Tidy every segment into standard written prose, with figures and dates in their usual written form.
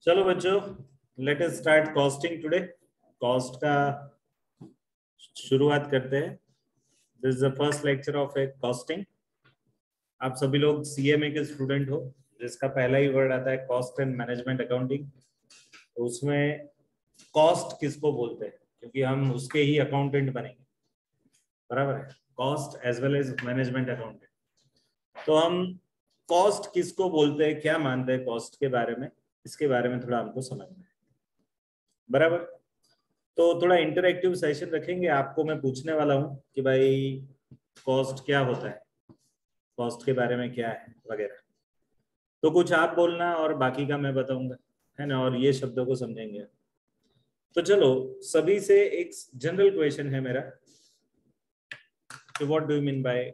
चलो बच्चों, let us start costing today. Cost का शुरुआत करते हैं। This is the first lecture of A costing. आप सभी लोग सीएमए के स्टूडेंट हो, जिसका पहला ही वर्ड आता है कॉस्ट एंड मैनेजमेंट अकाउंटिंग। तो उसमें कॉस्ट किसको बोलते हैं, क्योंकि हम उसके ही अकाउंटेंट बनेंगे, बराबर है। Cost as well as management accountant. तो हम कॉस्ट किसको बोलते हैं, क्या मानते हैं कॉस्ट के बारे में, इसके बारे में थोड़ा हमको समझना है, बराबर। तो थोड़ा इंटरैक्टिव सेशन रखेंगे। आपको मैं पूछने वाला हूँ कि भाई कॉस्ट क्या होता है, कॉस्ट के बारे में क्या है वगैरह। तो कुछ आप बोलना और बाकी का मैं बताऊंगा, है ना, और ये शब्दों को समझेंगे। तो चलो, सभी से एक जनरल क्वेश्चन है मेरा कि what do you mean by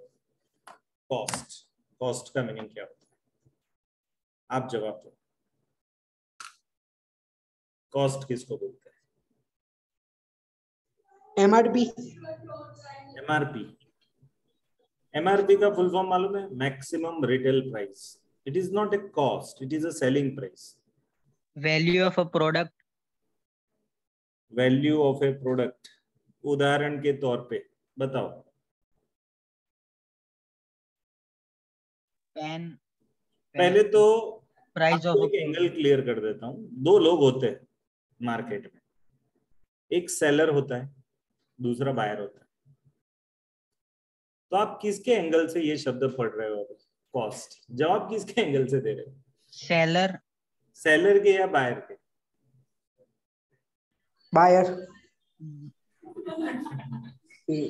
cost. Cost का मीनिंग क्या होता है, आप जवाब दो। कॉस्ट किसको बोलते हैं? एमआरपी। एमआरपी। एमआरपी का फुल फॉर्म मालूम है? Maximum retail price. It is not a cost, it is a selling price. Value of a product. Value of A product, उदाहरण के तौर पे बताओ। पेन। पहले तो प्राइस आपको ऑफ एक एंगल क्लियर कर देता हूँ। दो लोग होते हैं मार्केट में, एक सेलर होता है, दूसरा बायर होता है। तो आप किसके एंगल से ये शब्द पढ़ रहे हो? कॉस्ट, जवाब किसके एंगल से दे रहे हो? सेलर। सेलर के या बायर के? बायर।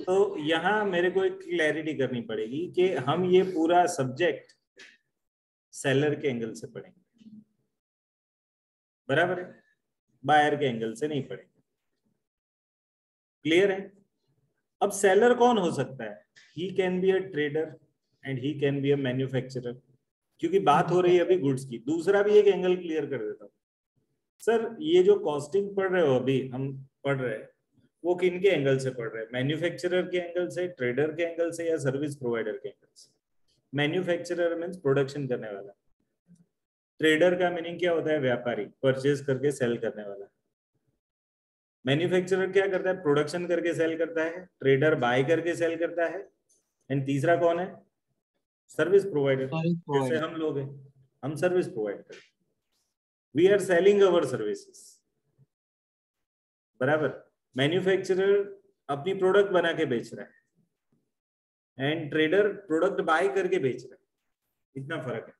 तो यहाँ मेरे को एक क्लैरिटी करनी पड़ेगी कि हम ये पूरा सब्जेक्ट सेलर के एंगल से पढ़ेंगे, बराबर है, बायर के एंगल से नहीं पढ़ेंगे। क्लियर है? अब सेलर कौन हो सकता है? He can be a trader and he can be a manufacturer, क्योंकि बात हो रही है अभी गुड्स की। दूसरा भी एक एंगल क्लियर कर देता हूँ। सर, ये जो कॉस्टिंग पढ़ रहे हो अभी हम पढ़ रहे हैं, वो किन के एंगल से पढ़ रहे हैं? मैन्युफैक्चरर के एंगल से, ट्रेडर के एंगल से, या सर्विस प्रोवाइडर के एंगल से? मैन्युफैक्चरर मीन्स प्रोडक्शन करने वाला। ट्रेडर का मीनिंग क्या होता है? व्यापारी, परचेज करके सेल करने वाला। मैन्युफैक्चरर क्या करता है? प्रोडक्शन करके सेल करता है। ट्रेडर बाय करके सेल करता है। एंड तीसरा कौन है? सर्विस प्रोवाइडर, जैसे हम लोग हैं, हम सर्विस प्रोवाइड करते हैं। We are selling our services, बराबर। मैन्युफैक्चरर अपनी प्रोडक्ट बना के बेच रहा है एंड ट्रेडर प्रोडक्ट बाय करके बेच रहा है। इतना फर्क है।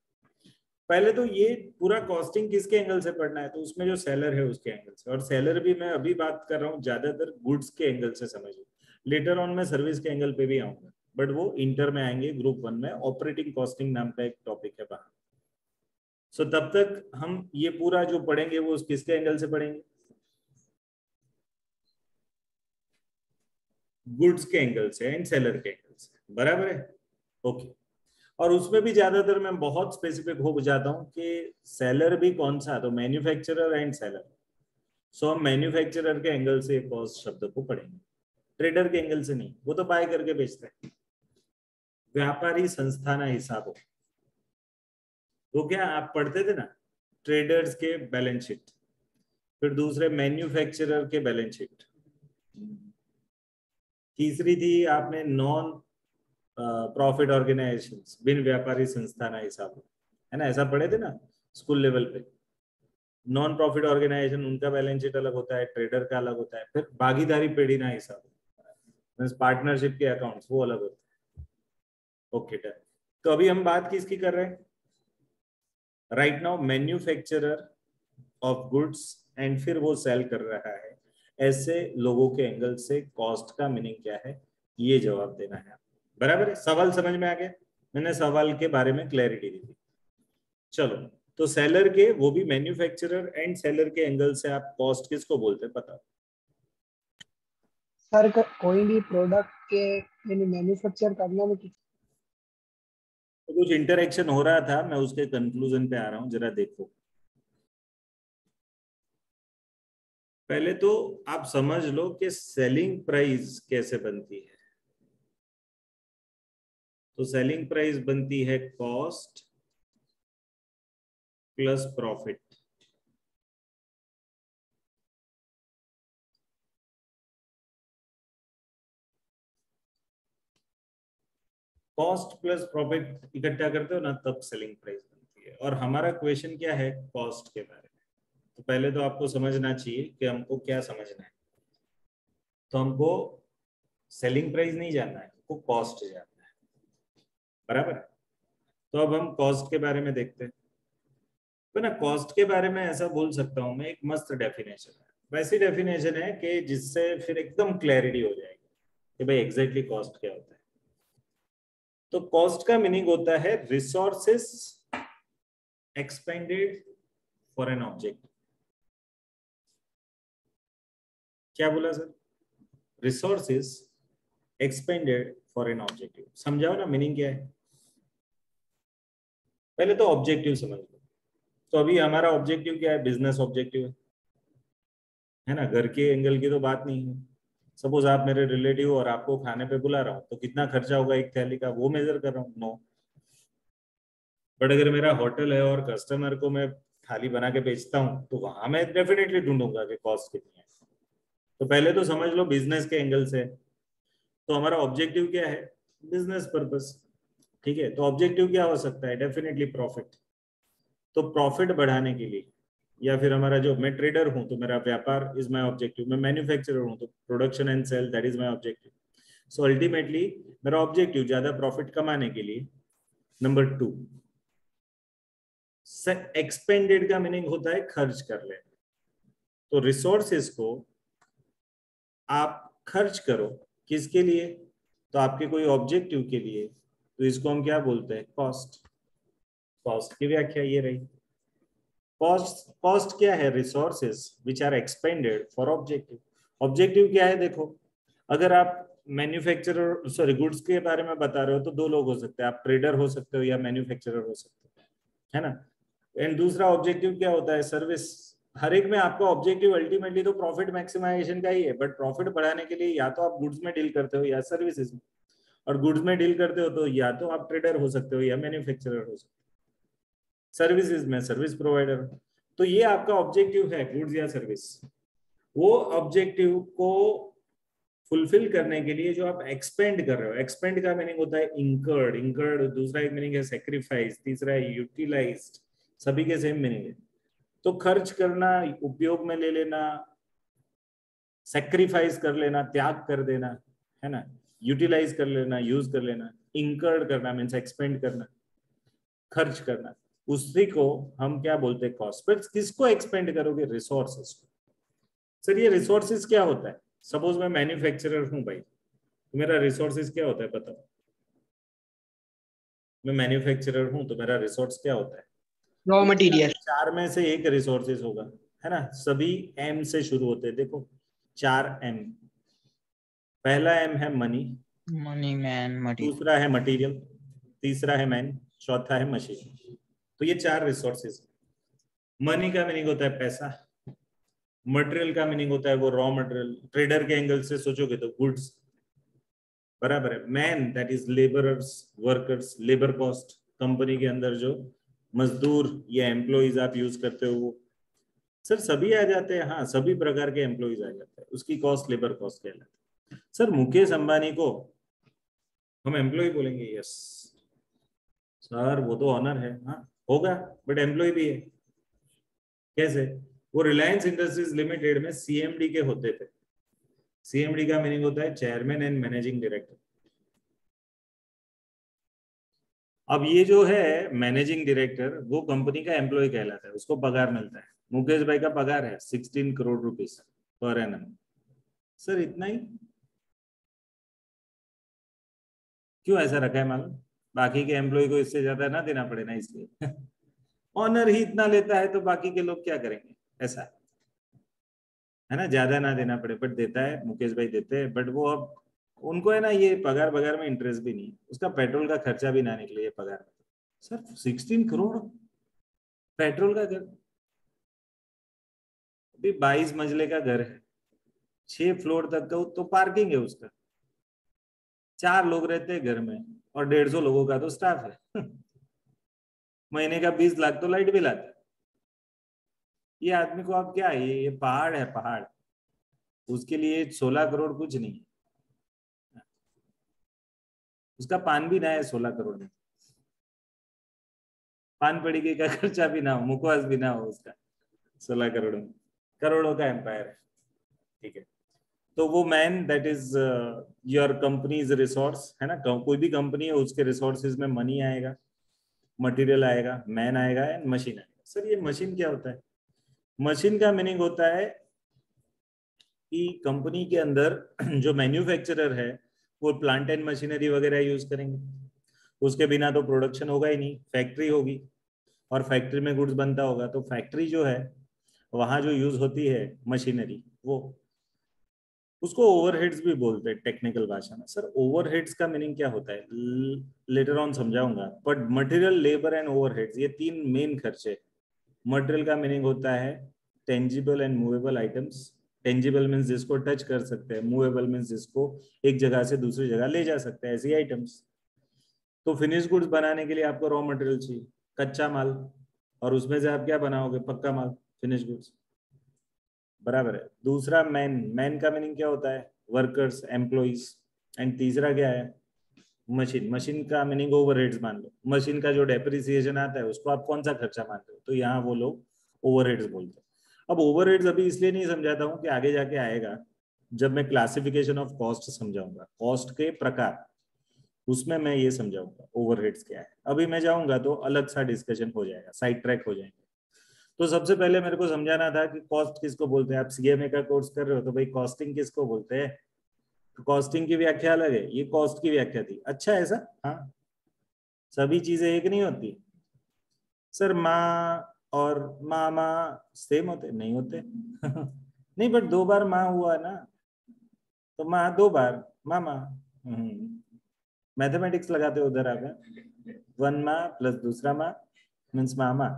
पहले तो ये पूरा कॉस्टिंग किसके एंगल से पढ़ना है, तो उसमें जो सेलर है उसके एंगल से। और सेलर भी मैं अभी बात कर रहा हूँ ज्यादातर गुड्स के एंगल से, समझिए। लेटर ऑन मैं सर्विस के एंगल पे भी आऊंगा, बट वो इंटर में आएंगे। ग्रुप 1 में ऑपरेटिंग कॉस्टिंग नाम का एक टॉपिक है वहां। सो तब तक हम ये पूरा जो पढ़ेंगे वो किसके एंगल से पढ़ेंगे? गुड्स के एंगल से एंड सेलर के एंगल से, बराबर है। ओके। और उसमें भी ज्यादातर मैं बहुत स्पेसिफिक हो जाता हूँ कि सेलर भी कौन सा, तो मैन्युफैक्चरर एंड सेलर। सो हम मैन्युफैक्चरर के एंगल से कॉस्ट शब्द को पढ़ेंगे, ट्रेडर के एंगल से नहीं, वो तो बाय करके बेचता है। व्यापारी संस्थान हिसाब हो, वो क्या आप पढ़ते थे ना, ट्रेडर्स के बैलेंस शीट, फिर दूसरे मैन्युफैक्चरर के बैलेंस शीट, तीसरी थी आपने नॉन प्रॉफिट ऑर्गेनाइजेशन, बिन व्यापारी संस्थान हिसाब, है ना, ऐसा पढ़े थे ना स्कूल लेवल पे। नॉन प्रॉफिट ऑर्गेनाइजेशन, उनका बैलेंस शीट अलग होता है, ट्रेडर का अलग होता है। फिर भागीदारी पेढ़ी ना हिसाब, पार्टनरशिप के अकाउंट्स, वो अलग होते हैं। Okay done. तो अभी हम बात किसकी कर रहे हैं? Right now manufacturer of goods, and फिर वो सेल कर रहा है। ऐसे लोगों के एंगल से कॉस्ट का मीनिंग क्या है, ये जवाब देना है, बराबर है। सवाल समझ में आ गया? मैंने सवाल के बारे में क्लैरिटी दी थी। चलो, तो सेलर के, वो भी मैन्युफैक्चरर एंड सेलर के एंगल से आप कॉस्ट किसको बोलते हैं, बताओ। सर कोई भी प्रोडक्ट के यानी मैन्युफैक्चर करने में तो कुछ इंटरेक्शन हो रहा था, मैं उसके कंक्लूजन पे आ रहा हूं, जरा देखो। पहले तो आप समझ लो कि सेलिंग प्राइस कैसे बनती है। तो सेलिंग प्राइस बनती है cost plus profit. Cost plus profit इकट्ठा करते हो ना, तब सेलिंग प्राइस बनती है। और हमारा क्वेश्चन क्या है, कॉस्ट के बारे में। तो पहले तो आपको समझना चाहिए कि हमको क्या समझना है। तो हमको सेलिंग प्राइस नहीं जानना है, हमको कॉस्ट जानना है, बराबर। तो अब हम कॉस्ट के बारे में देखते हैं। तो ना कॉस्ट के बारे में ऐसा बोल सकता हूं मैं, एक मस्त डेफिनेशन है, वैसी डेफिनेशन है कि जिससे फिर एकदम क्लैरिटी हो जाएगी कि भाई एग्जैक्टली कॉस्ट क्या होता है। तो कॉस्ट का मीनिंग होता है resources expanded for an object. क्या बोला sir? Resources expanded for an objective. समझाओ ना मीनिंग क्या है। पहले तो ऑब्जेक्टिव समझ लो। तो अभी हमारा ऑब्जेक्टिव क्या है? बिजनेस ऑब्जेक्टिव है ना, घर के एंगल की तो बात नहीं है। सपोज आप मेरे रिलेटिव और आपको खाने पे बुला रहा हूँ, तो कितना खर्चा होगा एक थाली का, वो मेजर कर रहा हूँ, नो। बट अगर मेरा होटल है और कस्टमर को मैं थाली बना के बेचता हूँ, तो वहां मैं डेफिनेटली ढूंढूंगा कि कॉस्ट कितनी है। तो पहले तो समझ लो बिजनेस के एंगल से। तो हमारा ऑब्जेक्टिव क्या है? Business purpose. ठीक है, तो ऑब्जेक्टिव क्या हो सकता है? Definitely profit. तो प्रॉफिट बढ़ाने के लिए, या फिर हमारा जो, मैं ट्रेडर हूं तो मेरा व्यापार इज माय ऑब्जेक्टिव, मैं मैन्युफैक्चरर हूं तो production and sale that is my objective. So ultimately मेरा ऑब्जेक्टिव ज्यादा प्रॉफिट कमाने के लिए। नंबर 2, एक्सपेंडेड का मीनिंग होता है खर्च कर लेना। तो रिसोर्सेस को आप खर्च करो, किसके लिए? तो आपके कोई ऑब्जेक्टिव के लिए। तो इसको हम क्या बोलते हैं? कॉस्ट। कॉस्ट की व्याख्या ये रही। कॉस्ट क्या है? Resources which are expended for objective. Objective क्या है? देखो, अगर आप मैन्युफैक्चरर, सॉरी, गुड्स के बारे में बता रहे हो तो दो लोग हो सकते हैं, आप ट्रेडर हो सकते हो या मैन्युफैक्चरर हो सकते हो, है ना। एंड दूसरा ऑब्जेक्टिव क्या होता है? सर्विस। हर एक में आपका ऑब्जेक्टिव अल्टीमेटली तो प्रॉफिट मैक्सिमाइजेशन का ही है, बट प्रॉफिट बढ़ाने के लिए या तो आप गुड्स में डील करते हो या सर्विसेज में। और गुड्स में डील करते हो तो या तो आप ट्रेडर हो सकते हो या मैन्युफैक्चरर हो सकते हो। सर्विसेज में सर्विस प्रोवाइडर। तो ये आपका ऑब्जेक्टिव है, गुड्स या सर्विस। वो ऑब्जेक्टिव को फुलफिल करने के लिए जो आप एक्सपेंड कर रहे हो, एक्सपेंड का मीनिंग होता है इंकर्ड। इंकर्ड दूसरा एक मीनिंग है सेक्रीफाइस, तीसरा है यूटिलाइज्ड। सभी के सेम मीनिंग है। तो खर्च करना, उपयोग में ले लेना, सेक्रीफाइस कर लेना, त्याग कर देना, है ना। यूटिलाइज कर लेना, यूज कर लेना। इंकर्ड करना मीन्स एक्सपेंड करना, खर्च करना। उसी को हम क्या बोलते हैं? कॉस्ट। पर किसको एक्सपेंड करोगे? रिसोर्सेस को। सर ये रिसोर्सेज क्या होता है? सपोज मैं मैन्युफैक्चरर हूं भाई, तो मेरा रिसोर्सेज क्या होता है बताओ? मैं मैन्युफैक्चरर हूं तो मेरा रिसोर्स क्या होता है? Raw material. चार में से एक रिसोर्सेज होगा, है ना। सभी एम से शुरू होते हैं, देखो 4 M। पहला M है मनी, मनी मैन मटेरियल। दूसरा है मटेरियल, तीसरा है मैन, चौथा है मशीन। तो ये 4 रिसोर्सेज। मनी का मीनिंग होता है पैसा। मटेरियल का मीनिंग होता है वो रॉ मटेरियल, ट्रेडर के एंगल से सोचोगे तो गुड्स, बराबर है। Man that is labourers, workers, labour cost. Company के अंदर जो मजदूर या एम्प्लॉइज आप यूज करते हो वो। सर सभी आ जाते हैं, हाँ, सभी प्रकार के एम्प्लॉइज आ जाते हैं, उसकी कॉस्ट लेबर कॉस्ट कहलाती है। सर मुकेश अंबानी को हम एम्प्लॉय बोलेंगे? यस सर, वो तो ऑनर है, हाँ होगा, बट एम्प्लॉय भी है। कैसे? वो रिलायंस इंडस्ट्रीज लिमिटेड में CMD के होते थे। CMD का मीनिंग होता है चेयरमैन एंड मैनेजिंग डायरेक्टर। अब ये जो है मैनेजिंग डायरेक्टर, वो कंपनी का एम्प्लॉय कहलाता है, उसको पगार मिलता है। मुकेश भाई का पगार है 16 crore rupees per annum. Sir इतना ही? क्यों ऐसा रखा है मालूम? बाकी के एम्प्लॉय को इससे ज्यादा ना देना पड़े ना, इसलिए। ऑनर ही इतना लेता है तो बाकी के लोग क्या करेंगे? ऐसा है ना, ज्यादा ना देना पड़े, बट देता है, मुकेश भाई देते हैं। बट वो अब उनको है ना, ये पगार वगार में इंटरेस्ट भी नहीं है, उसका पेट्रोल का खर्चा भी ना निकले ये पगार में। सर 16 करोड़ पेट्रोल का घर, अभी 22 मंजिले का घर है, 6 फ्लोर तक का, तो पार्किंग है उसका, 4 लोग रहते हैं घर में, और 150 लोगों का तो स्टाफ है। महीने का 20 लाख तो लाइट बिल आता है। ये आदमी को आप क्या, ये पहाड़ है, पहाड़। उसके लिए 16 करोड़ कुछ नहीं है। उसका पान भी ना है 16 करोड़ में, पान पड़ी का खर्चा भी ना हो, मुखवास भी ना हो उसका, 16 करोड़ में, करोड़ों का एम्पायर है। ठीक है, तो वो man that is your companies resource है ना, कोई भी कंपनी है उसके रिसोर्सेज में मनी आएगा, मटेरियल आएगा, मैन आएगा एंड मशीन आएगा। सर ये मशीन क्या होता है? मशीन का मीनिंग होता है कि कंपनी के अंदर जो मैन्युफैक्चरर है वो प्लांट एंड मशीनरी वगैरह यूज करेंगे, उसके बिना तो प्रोडक्शन होगा ही नहीं, फैक्ट्री होगी और फैक्ट्री में गुड्स बनता होगा, तो फैक्ट्री जो है वहां जो यूज होती है मशीनरी, वो उसको ओवरहेड्स भी बोलते हैं टेक्निकल भाषा में। सर ओवरहेड्स का मीनिंग क्या होता है लेटर ऑन समझाऊंगा, but material, labour and overheads ये तीन मेन खर्चे। मटेरियल का मीनिंग होता है tangible and movable items. Tangible means जिसको टच कर सकते हैं, मूवेबल मीन्स जिसको एक जगह से दूसरी जगह ले जा सकते हैं, ऐसी आइटम्स। तो फिनिश गुड्स बनाने के लिए आपको रॉ मटेरियल चाहिए, कच्चा माल, और उसमें से आप क्या बनाओगे? पक्का माल, फिनिश गुड्स, बराबर है। दूसरा मैन, मैन का मीनिंग क्या होता है? Workers, employees. एंड तीसरा क्या है? मशीन। मशीन का मीनिंग ओवरहेड्स मान लो, मशीन का जो डेप्रिसिएशन आता है उसको आप कौन सा खर्चा मान रहे हो? तो यहाँ वो लोग ओवरहेड्स बोलते हैं। अब ओवरहेड्स अभी इसलिए नहीं समझाता हूँ कि आगे जाके आएगा जब मैं क्लासिफिकेशन ऑफ कॉस्ट समझाऊंगा, कॉस्ट के प्रकार, उसमें मैं ये समझाऊंगा ओवरहेड्स क्या है। अभी मैं जाऊंगा तो अलग सा डिस्कशन हो जाएगा, साइड ट्रैक हो जाएंगे। तो सबसे पहले मेरे को समझाना था कि कॉस्ट किसको बोलते हैं। आप सीएमए का कोर्स कर रहे हो तो भाई कॉस्टिंग किसको बोलते हैं? तो कॉस्टिंग की व्याख्या अलग है, ये कॉस्ट की व्याख्या थी। अच्छा ऐसा, हाँ, सभी चीजें एक नहीं होती। सर माँ और मामा सेम होते नहीं होते? नहीं, बट 2 बार माँ हुआ ना, तो माँ 2 बार, मामा। मैथमेटिक्स लगाते हो उधर आप, 1 माँ प्लस दूसरा माँ मीन्स मामा,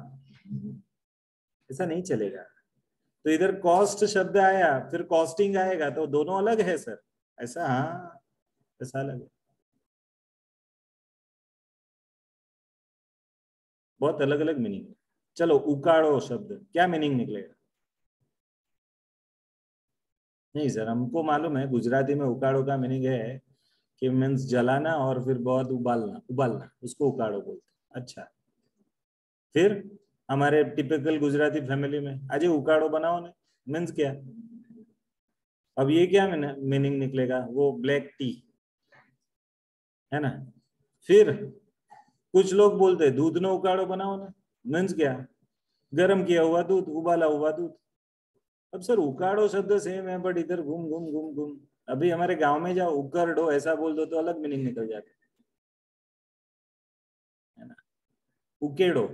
ऐसा नहीं चलेगा। तो इधर कॉस्ट शब्द आया, फिर कॉस्टिंग आएगा, तो दोनों अलग है सर, ऐसा? हाँ, ऐसा अलग है, बहुत अलग अलग मीनिंग है। चलो उकाड़ो शब्द क्या मीनिंग निकलेगा? नहीं सर, हमको मालूम है गुजराती में उकाड़ो का मीनिंग है कि मीन्स जलाना और फिर बहुत उबालना, उबालना, उसको उकाड़ो बोलते हैं। अच्छा, फिर हमारे टिपिकल गुजराती फैमिली में अजय उकाड़ो बनाओ ने मीन्स क्या? अब ये क्या मीनिंग निकलेगा? वो ब्लैक टी है ना। फिर कुछ लोग बोलते हैं दूध न उकाड़ो बनाओ ना मीन्स क्या? गर्म किया हुआ दूध, उबाला हुआ दूध। अब सर उकाड़ो शब्द सेम है बट इधर घूम घूम घूम घूम। अभी हमारे गांव में जाओ उकरडो ऐसा बोल दो तो अलग मीनिंग निकल जाता है ना, उकेड़ो।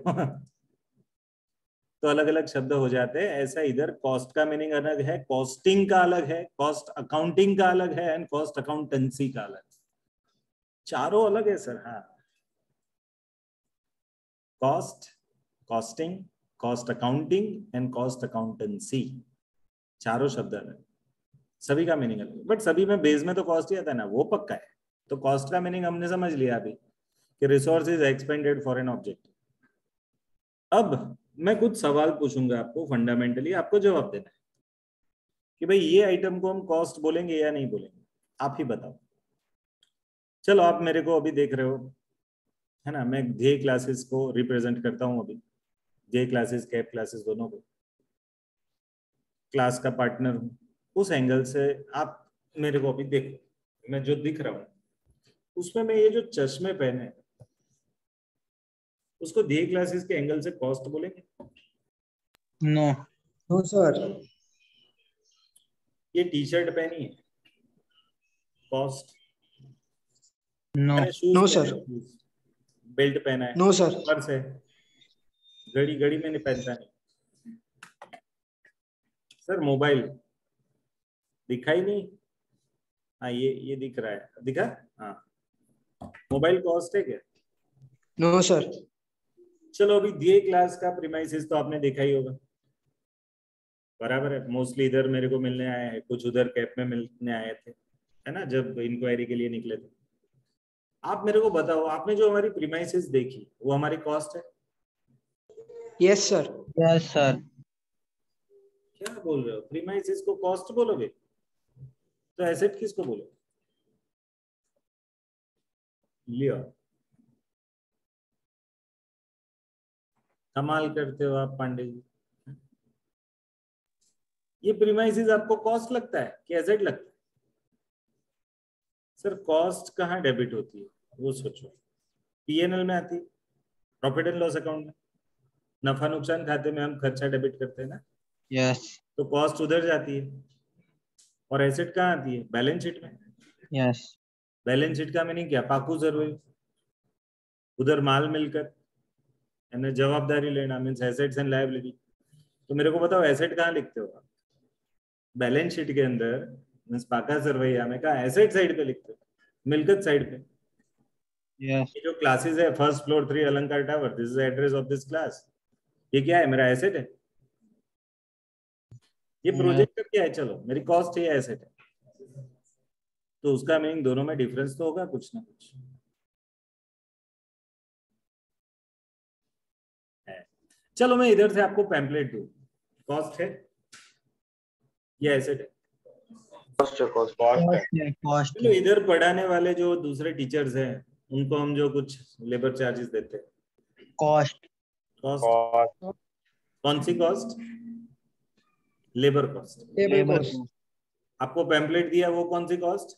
तो अलग अलग शब्द हो जाते हैं। ऐसा इधर कॉस्ट का मीनिंग अलग है, कॉस्टिंग का अलग है, कॉस्ट अकाउंटिंग का अलग है एंड कॉस्ट अकाउंटेंसी का अलग। चारों अलग है सर। हाँ, cost, costing, cost accounting and cost accountancy, चारों शब्द अलग, सभी का मीनिंग अलग, बट सभी में बेस में तो कॉस्ट ही आता है ना, वो पक्का है। तो कॉस्ट का मीनिंग हमने समझ लिया अभी कि resource is expanded for an object. अब मैं कुछ सवाल पूछूंगा आपको, फंडामेंटली आपको जवाब देना है कि भाई ये आइटम को हम कॉस्ट बोलेंगे या नहीं बोलेंगे, आप ही बताओ। चलो आप मेरे को अभी देख रहे हो है ना, मैं जे क्लासेस को रिप्रेजेंट करता हूँ अभी, जे क्लासेस कैप क्लासेस दोनों को क्लास का पार्टनर हूँ। उस एंगल से आप मेरे को अभी देखो, मैं जो दिख रहा हूँ उसमें मैं ये जो चश्मे पहने उसको जे क्लासेस के एंगल से कॉस्ट बोलेंगे? नो। No sir. ये टी शर्ट पहनी है, कॉस्ट? नो। मैंने शूज नो पहने सर। हैं, शूज, बेल्ट पहना है, नो सर। पर्स है, घड़ी, घड़ी मैंने पहनता नहीं सर, मोबाइल दिखाई नहीं? हाँ ये दिख रहा है, दिखा? हाँ, मोबाइल कॉस्ट है क्या? No sir. चलो अभी दिए क्लास का प्रीमाइसिस तो आपने देखा ही होगा, बराबर है। मोस्टली इधर मेरे को मिलने आए हैं, कुछ उधर कैप में मिलने आए थे, है ना, जब इंक्वायरी के लिए निकले थे। आप मेरे को बताओ, आपने जो हमारी प्रीमाइसिस देखी वो हमारी कॉस्ट है? Yes sir. Yes sir. क्या बोल रहे हो? प्रीमाइसिस को कॉस्ट बोलोगे तो एसेट किसको बोलोगे? लियो, कमाल करते हो आप पांडे जी। ये प्रीमाइसिस आपको कॉस्ट लगता है कि एसेट लगता है? सर कॉस्ट कहाँ डेबिट होती है वो सोचो। पीएनएल में आती है, प्रॉफिट एंड लॉस अकाउंट में, नफा नुकसान खाते में हम खर्चा डेबिट करते हैं ना, यस तो कॉस्ट उधर जाती है। और एसेट कहाँ आती है? बैलेंस शीट में। यस बैलेंस शीट का मीनिंग क्या? पाकू जरूरी, उधर माल मिलकर यानी जवाबदारी लेना, मीन्स एसेट्स एंड लायबिलिटी। तो मेरे को बताओ एसेट कहाँ लिखते हो आप? बैलेंस शीट के अंदर, मीन्स पाका सरवैया में कहा एसेट साइड पे लिखते हो, मिलकत साइड पे। यस ये जो क्लासेस है, फर्स्ट फ्लोर 3 अलंकार tower, this is address of this class, ये क्या है? मेरा एसेट है। ये प्रोजेक्ट क्या है? चलो मेरी कॉस्ट है, एसेट है, तो उसका मीनिंग दोनों में डिफरेंस तो होगा कुछ ना कुछ है। चलो मैं इधर से आपको पैम्पलेट दूं, कॉस्ट है या एसेट है? कॉस्ट है। कॉस्ट चलो इधर पढ़ाने वाले जो दूसरे टीचर्स हैं उनको हम जो कुछ लेबर चार्जेस देते हैं, कॉस्ट कॉस्ट। कौन सी cost? Labour cost. Table labour cost, आपको पैम्पलेट दिया वो कौन सी कॉस्ट?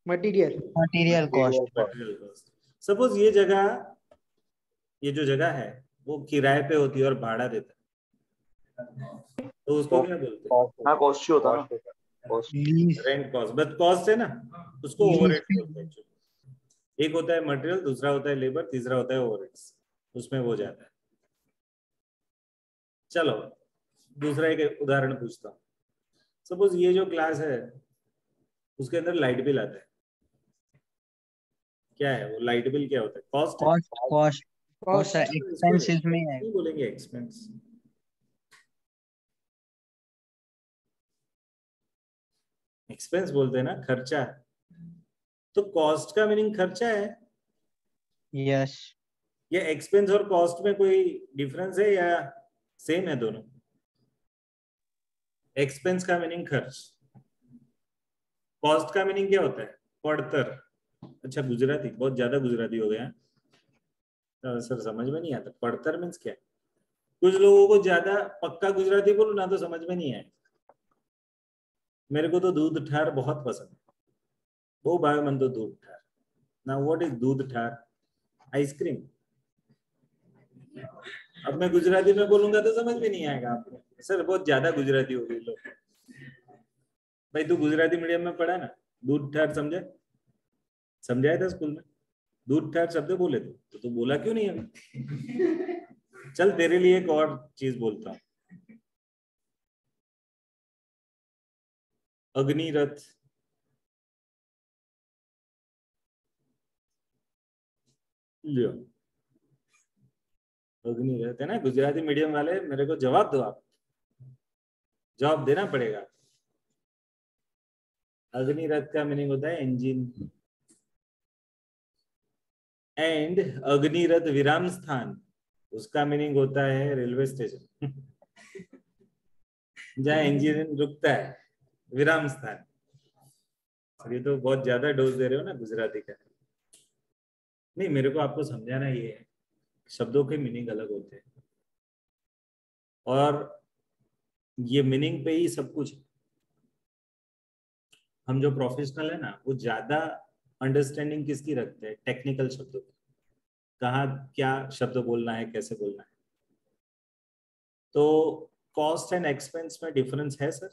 Material, material cost material cost. Suppose ये जो जगह है वो किराए पे होती है और भाड़ा देता है, तो उसको क्या बोलते हैं? हाँ कॉस्ट ही होता ना, cost. Lease rent cost. But cost है ना, उसको लीज ओवरहेड पे बोलते हैं actually। एक होता है मटेरियल, दूसरा होता है लेबर, तीसरा होता है ओवरहेड्स, उसमें वो जाता है। चलो दूसरा एक उदाहरण पूछता हूँ। सपोज ये जो क्लास है उसके अंदर लाइट बिल आता है, क्या है वो? लाइट बिल क्या होता है? कॉस्ट है। कॉस्ट कॉस्ट कॉस्ट, एक्सपेंसेस में है नहीं बोलेंगे एक्सपेंस, एक्सपेंस बोलते हैं ना, खर्चा। तो कॉस्ट का मीनिंग खर्चा है। यस ये एक्सपेंस और कॉस्ट में कोई डिफरेंस है या सेम है दोनों? एक्सपेंस का मीनिंग खर्च, कॉस्ट का मीनिंग क्या होता है? पड़तर। अच्छा गुजराती, बहुत ज्यादा गुजराती हो गया तो सर समझ में नहीं आता। पड़तर मीन्स क्या? कुछ लोगों को ज्यादा पक्का गुजराती बोलो ना तो समझ में नहीं आए। मेरे को तो दूध ठार बहुत पसंद है, वो भाई मन तो दूध ठार ना। व्हाट इज दूध ठार? आइसक्रीम। अब मैं गुजराती में बोलूंगा तो समझ में नहीं आएगा आपको। सर बहुत ज्यादा गुजराती हो गई लोग। भाई तू गुजराती मीडियम में पढ़ा ना, दूध ठार समझाया था स्कूल में? दूध ठार शब्द बोले थे तो तू बोला क्यों नहीं अभी? चल तेरे लिए एक और चीज बोलता हूँ, अग्निरथ। लियो, अग्निरथ है ना। गुजराती मीडियम वाले मेरे को जवाब दो, आप जवाब देना पड़ेगा। अग्निरथ का मीनिंग होता है इंजन, एंड अग्निरथ विराम स्थान उसका मीनिंग होता है रेलवे स्टेशन जहाँ इंजन रुकता है, विराम स्थान। ये तो बहुत ज्यादा डोज दे रहे हो ना गुजराती का। नहीं मेरे को आपको समझाना ये है, शब्दों के मीनिंग अलग होते हैं और ये मीनिंग पे ही सब कुछ। हम जो प्रोफेशनल है ना वो ज्यादा अंडरस्टैंडिंग किसकी रखते हैं? टेक्निकल शब्दों की, कहाँ क्या शब्द बोलना है, कैसे बोलना है। तो कॉस्ट एंड एक्सपेंस में डिफरेंस है सर?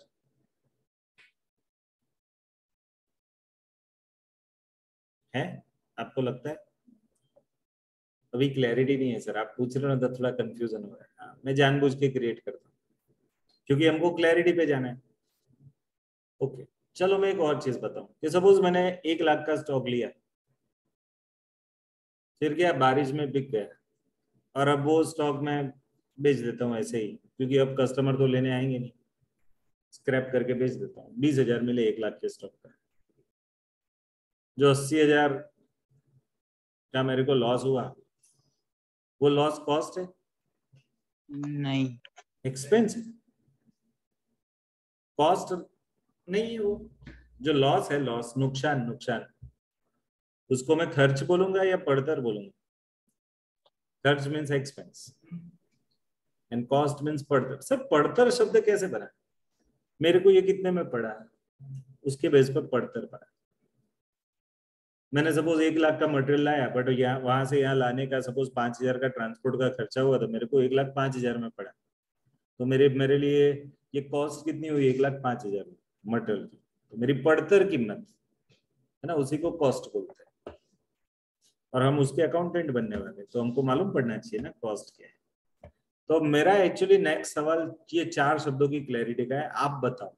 है? आपको लगता है? अभी क्लैरिटी नहीं है सर, आप पूछ रहे हो ना तो थोड़ा कंफ्यूजन हो रहा है। हाँ, मैं जानबूझ के क्रिएट करता हूँ क्योंकि हमको क्लैरिटी पे जाना है। ओके चलो मैं एक और चीज बताऊं कि सपोज मैंने 1 लाख का स्टॉक लिया, फिर क्या बारिश में बिक गया और अब वो स्टॉक मैं बेच देता हूँ ऐसे ही, क्योंकि अब कस्टमर तो लेने आएंगे नहीं, स्क्रैप करके बेच देता हूँ। 20,000 मिले 1 लाख के स्टॉक का, जो 80,000 का मेरे को लॉस हुआ, वो लॉस कॉस्ट है? नहीं एक्सपेंस है? कॉस्ट नहीं है वो। जो लॉस है, लॉस नुकसान, नुकसान उसको मैं खर्च बोलूंगा या पड़तर बोलूंगा? खर्च means expense and cost means पड़तर। सर पड़तर शब्द कैसे बना? मेरे को ये कितने में पड़ा, उसके बेस पर पड़तर पड़ा। मैंने सपोज 1 लाख का मटेरियल लाया, बट यहाँ वहां से यहाँ लाने का सपोज 5,000 का ट्रांसपोर्ट का खर्चा हुआ, तो मेरे को 1,05,000 में पड़ा। तो मेरे लिए ये कॉस्ट कितनी हुई? 1,05,000 मटेरियल की। तो मेरी पड़तर कीमत है ना, उसी को कॉस्ट बोलते हैं। और हम उसके अकाउंटेंट बनने वाले, तो हमको मालूम पड़ना चाहिए ना कॉस्ट क्या है। तो मेरा एक्चुअली नेक्स्ट सवाल ये 4 शब्दों की क्लैरिटी का है। आप बताओ,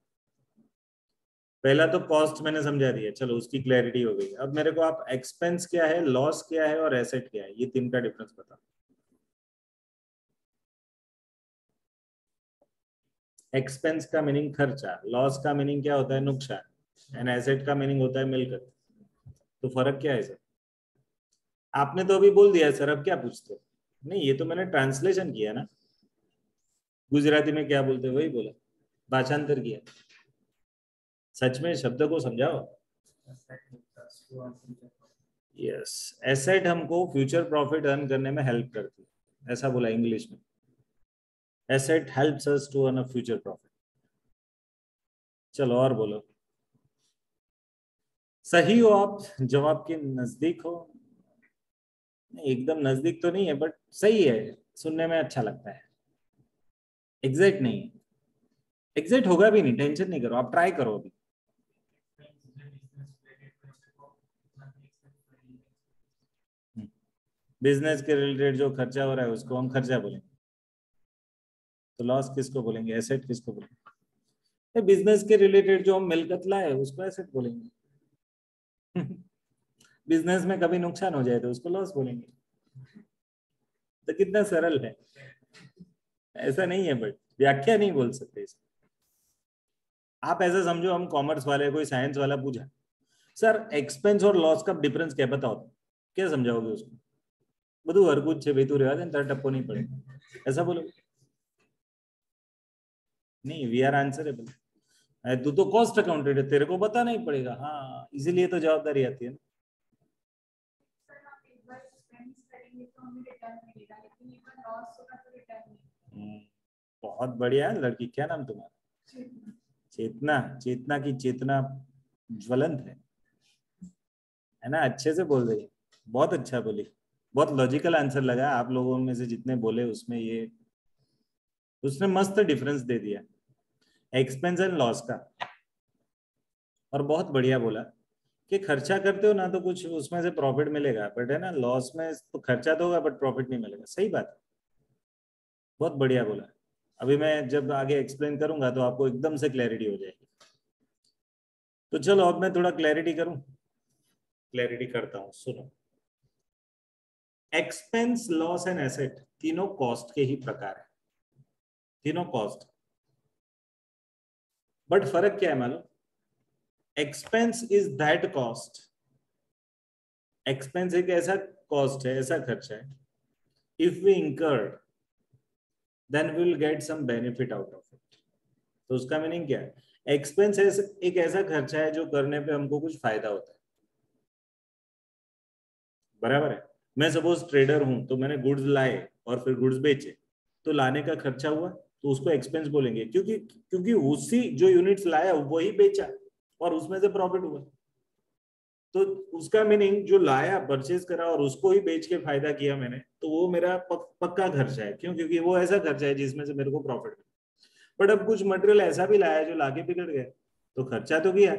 पहला तो कॉस्ट मैंने समझा दिया, चलो उसकी क्लैरिटी हो गई। अब मेरे को आप एक्सपेंस क्या है, लॉस क्या है और एसेट क्या है, ये 3 का डिफरेंस बताओ। एक्सपेंस का मीनिंग खर्चा, लॉस का मीनिंग क्या होता है? नुकसान, एंड एसेट का मीनिंग होता है मिलकत। तो फर्क क्या है सर? आपने तो अभी बोल दिया सर, अब क्या पूछते हो? नहीं, ये तो मैंने ट्रांसलेशन किया ना, गुजराती में क्या बोलते वही बोला, भाषांतर किया। सच में शब्द को समझाओ। यस, एसेट हमको फ्यूचर प्रॉफिट अर्न करने में हेल्प करती है, ऐसा बोला इंग्लिश में। Asset helps us to earn a future profit. चलो और बोलो। सही हो आप, जवाब के नजदीक हो। नहीं, एकदम नजदीक तो नहीं है, बट सही है, सुनने में अच्छा लगता है। एग्जैक्ट नहीं, एग्जैक्ट होगा भी नहीं, टेंशन नहीं करो, आप ट्राई करो अभी। बिजनेस के रिलेटेड जो खर्चा हो रहा है उसको हम खर्चा बोलेंगे, तो लॉस किसको बोलेंगे? एसेट किसको बोलेंगे? बिजनेस के रिलेटेड जो हम मिलकत लाए उसको एसेट बोलेंगे। बिजनेस में कभी नुकसान हो जाए तो उसको लॉस बोलेंगे। तो कितना सरल है, ऐसा नहीं है, बट व्याख्या नहीं बोल सकते इसे। आप ऐसा समझो, हम कॉमर्स वाले, कोई साइंस वाला पूछा, सर एक्सपेंस और लॉस का डिफरेंस क्या, बताओ, क्या समझाओगे उसको? બધું હરકું જ છે ભાઈ, તું રહેવા દે ને, તારે ટપ્પો नहीं पड़े, ऐसा बोलो। नहीं, वी आर आंसरेबल। तू तो कॉस्ट अकाउंटेंट है, तेरे को बताना ही पड़ेगा। हाँ, इसीलिए तो जवाबदारी आती है ना। बहुत बढ़िया लड़की, क्या नाम तुम्हारा? चेतना। चेतना की चेतना ज्वलंत है ना, अच्छे से बोल रही है, बहुत अच्छा बोली, बहुत लॉजिकल आंसर लगा। आप लोगों में से जितने बोले उसमें ये उसने मस्त डिफरेंस दे दिया एक्सपेंस एंड लॉस का। और बहुत बढ़िया बोला कि खर्चा करते हो ना तो कुछ उसमें से प्रॉफिट मिलेगा, बट है ना लॉस में तो खर्चा तो होगा बट प्रॉफिट नहीं मिलेगा। सही बात है, बहुत बढ़िया बोला। अभी मैं जब आगे एक्सप्लेन करूंगा तो आपको एकदम से क्लैरिटी हो जाएगी। तो चलो अब मैं थोड़ा क्लैरिटी करूं, क्लैरिटी करता हूं, सुनो। एक्सपेंस, लॉस एंड एसेट तीनों कॉस्ट के ही प्रकार है, तीनों कॉस्ट। बट फर्क क्या है मालूम? Expense is that cost, expense एक ऐसा कॉस्ट है, ऐसा खर्चा है, if we incurred then we will get some benefit out of it. तो उसका मीनिंग क्या है? एक्सपेंस एक ऐसा खर्चा है जो करने पे हमको कुछ फायदा होता है, बराबर है। मैं सपोज ट्रेडर हूं, तो मैंने गुड्स लाए और फिर गुड्स बेचे, तो लाने का खर्चा हुआ, तो उसको एक्सपेंस बोलेंगे, क्योंकि उसी जो यूनिट्स लाया वही बेचा और उसमें से प्रॉफिट हुआ। तो उसका मीनिंग जो लाया, परचेज करा और उसको ही बेच के फायदा किया मैंने, तो वो मेरा पक्का खर्चा है। क्यों? क्योंकि वो ऐसा खर्चा है जिसमें से मेरे को प्रॉफिट मिला। बट अब कुछ मटेरियल ऐसा भी लाया जो लाके बिगड़ गया, तो खर्चा तो किया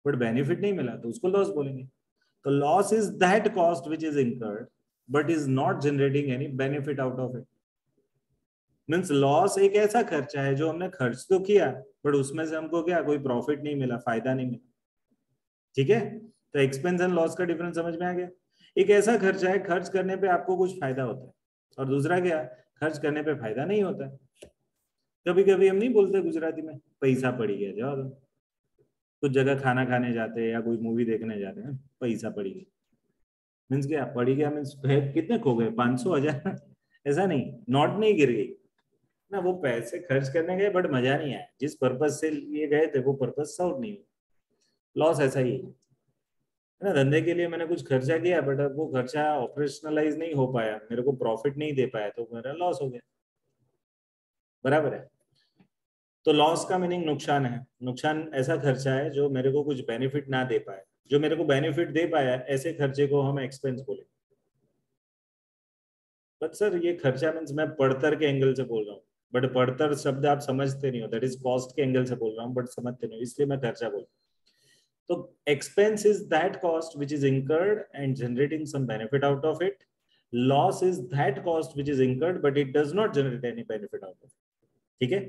बट बेनिफिट नहीं मिला, तो उसको लॉस बोलेंगे। तो loss is that cost which is incurred but is not generating any benefit out of it. Means loss एक ऐसा खर्चा है जो हमने खर्च तो किया बट उसमें से हमको क्या, कोई प्रॉफिट नहीं मिला, फायदा नहीं मिला। ठीक है, तो एक्सपेंस एंड लॉस का डिफरेंस समझ में आ गया। एक ऐसा खर्चा है खर्च करने पे आपको कुछ फायदा होता है, और दूसरा क्या, खर्च करने पे फायदा नहीं होता है। कभी कभी हम नहीं बोलते गुजराती में, पैसा पड़ी गया, जाओ तो कुछ जगह खाना खाने जाते हैं या कोई मूवी देखने जाते हैं, पैसा पड़ी गया। मीन्स क्या पड़ी गया? मीन्स कितने खो गए, 500 1000? ऐसा नहीं, नोट नहीं गिर गई ना, वो पैसे खर्च करने गए बट मजा नहीं आया, जिस पर्पज से ये गए थे वो पर्पज सॉल्व नहीं हुआ। लॉस ऐसा ही है, है ना। धंधे के लिए मैंने कुछ खर्चा किया बट अब वो खर्चा ऑपरेशनलाइज नहीं हो पाया, मेरे को प्रॉफिट नहीं दे पाया, तो मेरा लॉस हो गया, बराबर है। तो लॉस का मीनिंग नुकसान है। नुकसान ऐसा खर्चा है जो मेरे को कुछ बेनिफिट ना दे पाए। जो मेरे को बेनिफिट दे पाया ऐसे खर्चे को हम एक्सपेंस बोले। बट सर ये खर्चा मीन्स मैं पड़तर के एंगल से बोल रहा हूँ, बट पड़तर शब्द आप समझते नहीं हो, दैट इज कॉस्ट के एंगल से बोल रहा हूँ, बट समझते नहीं हो, इसलिए मैं खर्चा बोल। तो expense is that cost which is incurred and generating some benefit out of it. Loss is that cost which is incurred but it does not generate any benefit out of it. ठीक है,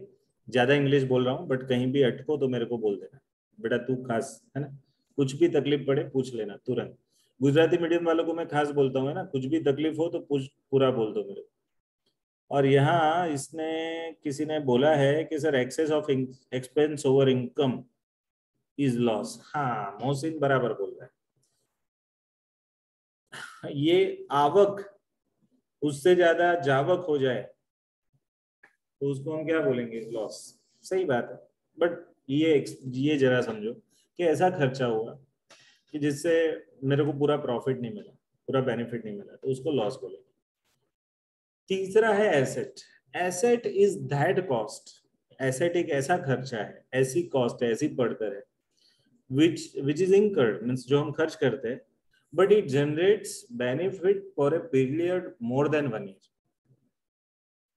ज्यादा English बोल रहा हूँ but कहीं भी अटको तो मेरे को बोल देना, बेटा तू खास है ना, कुछ भी तकलीफ पड़े पूछ लेना तुरंत। गुजराती मीडियम वालों को मैं खास बोलता हूँ ना, कुछ भी तकलीफ हो तो पूरा बोल दो मेरे को। और यहाँ इसने किसी ने बोला है कि sir excess of expense over income is loss. हाँ मोहसिन बराबर बोल रहा है। ये आवक उससे ज्यादा जावक हो जाए तो उसको हम क्या बोलेंगे, लॉस। सही बात है। बट ये जरा समझो कि ऐसा खर्चा हुआ कि जिससे मेरे को पूरा प्रॉफिट नहीं मिला, पूरा बेनिफिट नहीं मिला, तो उसको लॉस बोलेंगे। तीसरा है asset. Asset is that cost. Asset एक ऐसा खर्चा है, ऐसी कॉस्ट है, ऐसी पड़तर है which is incurred means जो हम खर्च करते हैं, but it generates benefit for a period more than 1 year।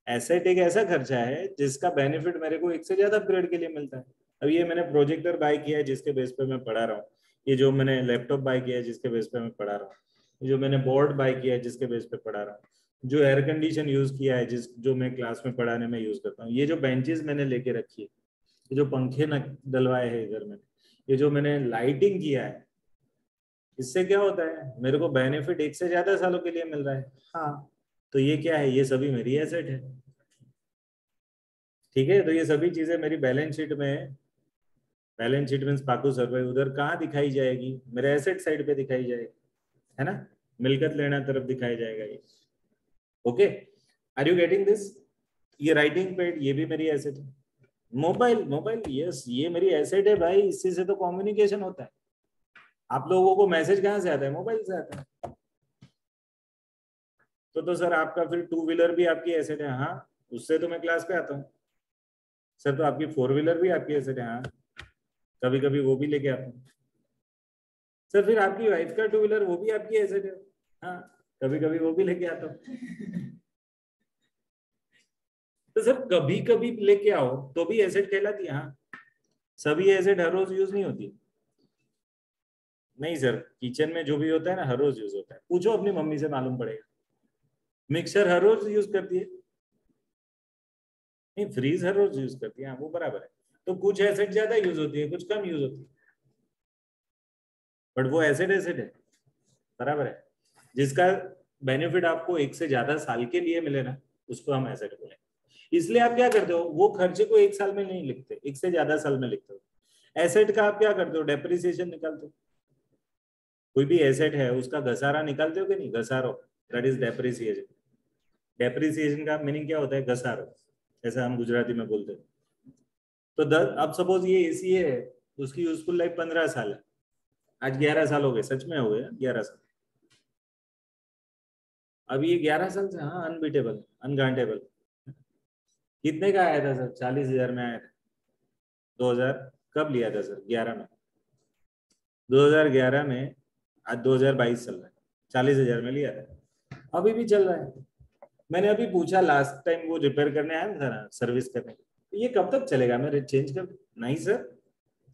Asset एक ऐसा खर्चा है जिसका बेनिफिट मेरे को एक से ज्यादा पीरियड के लिए मिलता है। अब ये मैंने प्रोजेक्टर बाय किया है जिसके बेस पे मैं पढ़ा रहा हूँ, ये जो मैंने लैपटॉप बाय किया है जिसके बेस पे मैं पढ़ा रहा हूँ, जो मैंने बोर्ड बाय किया है जिसके बेस पे पढ़ा रहा हूँ, जो एयर कंडीशन यूज किया है जो मैं क्लास में पढ़ाने में यूज करता हूँ, ये जो बेंचेस मैंने लेके रखी है, ये जो पंखे डलवाए हैं इधर में, ये जो मैंने लाइटिंग किया है, इससे क्या होता है, मेरे को बेनिफिट एक से ज्यादा सालों के लिए मिल रहा है। हाँ तो ये क्या है, ये सभी मेरी एसेट है। ठीक है, तो ये सभी चीजें मेरी बैलेंस शीट में, बैलेंस शीट मीन्स पाकू सर्वे उधर कहाँ दिखाई जाएगी, मेरे एसेट साइड पे दिखाई जाएगी, है ना, मिलकत लेना तरफ दिखाई जाएगा ये। Okay, are you getting this. ये राइटिंग पैड ये भी मेरी एसेट है। मोबाइल मोबाइल यस ये मेरी एसेट है भाई, इसी से तो कम्युनिकेशन होता है। आप लोगों को मैसेज कहाँ से आता है, मोबाइल से आता है। तो सर आपका फिर 2 व्हीलर भी आपकी एसेट है। हाँ उससे तो मैं क्लास पे आता हूँ। सर तो आपकी 4 व्हीलर भी आपकी एसेट है। हाँ कभी कभी वो भी लेके आता हूँ। सर फिर आपकी वाइफ का 2 व्हीलर वो भी आपकी एसेट है। हाँ कभी कभी वो भी लेके आता हूँ। तो सर कभी कभी लेके आओ तो भी एसेट कहलाती है। हाँ सभी एसेट हर रोज यूज नहीं होती। नहीं सर किचन में जो भी होता है ना हर रोज यूज होता है, पूछो अपनी मम्मी से मालूम पड़ेगा। मिक्सर हर रोज यूज करती है, नहीं फ्रीज हर रोज यूज करती है। हाँ वो बराबर है। तो कुछ एसेट ज्यादा यूज होती है, कुछ कम यूज होती है, बट वो एसेट एसेट है, बराबर है। जिसका बेनिफिट आपको एक से ज्यादा साल के लिए मिले ना उसको हम एसेट बोले। इसलिए आप क्या करते हो, वो खर्चे को एक साल में नहीं लिखते, एक से ज्यादा साल में लिखते हो। एसेट का आप क्या करते हो, डेप्रिसिएशन निकालते हो। कोई भी एसेट है उसका घसारा निकालते हो कि नहीं, घसारो, दैट इज डेप्रिसिएशन। डेप्रिसिएशन का मीनिंग क्या होता है, घसारो, ऐसा हम गुजराती में बोलते हैं। तो अब सपोज ये एसी है, उसकी यूजफुल लाइफ 15 साल है, आज 11 साल हो गए, सच में हो गए 11 साल। अब ये 11 साल से हाँ अनबीटेबल अनगांटेबल। कितने का आया था सर, 40,000 में आया था। 2000 कब लिया था सर, 11 में, 2011 में। आज 2022 चल रहा है, 40,000 में लिया था, अभी भी चल रहा है। मैंने अभी पूछा लास्ट टाइम वो रिपेयर करने आया था ना, सर्विस करने, ये कब तक चलेगा, मैं चेंज कर। नहीं सर,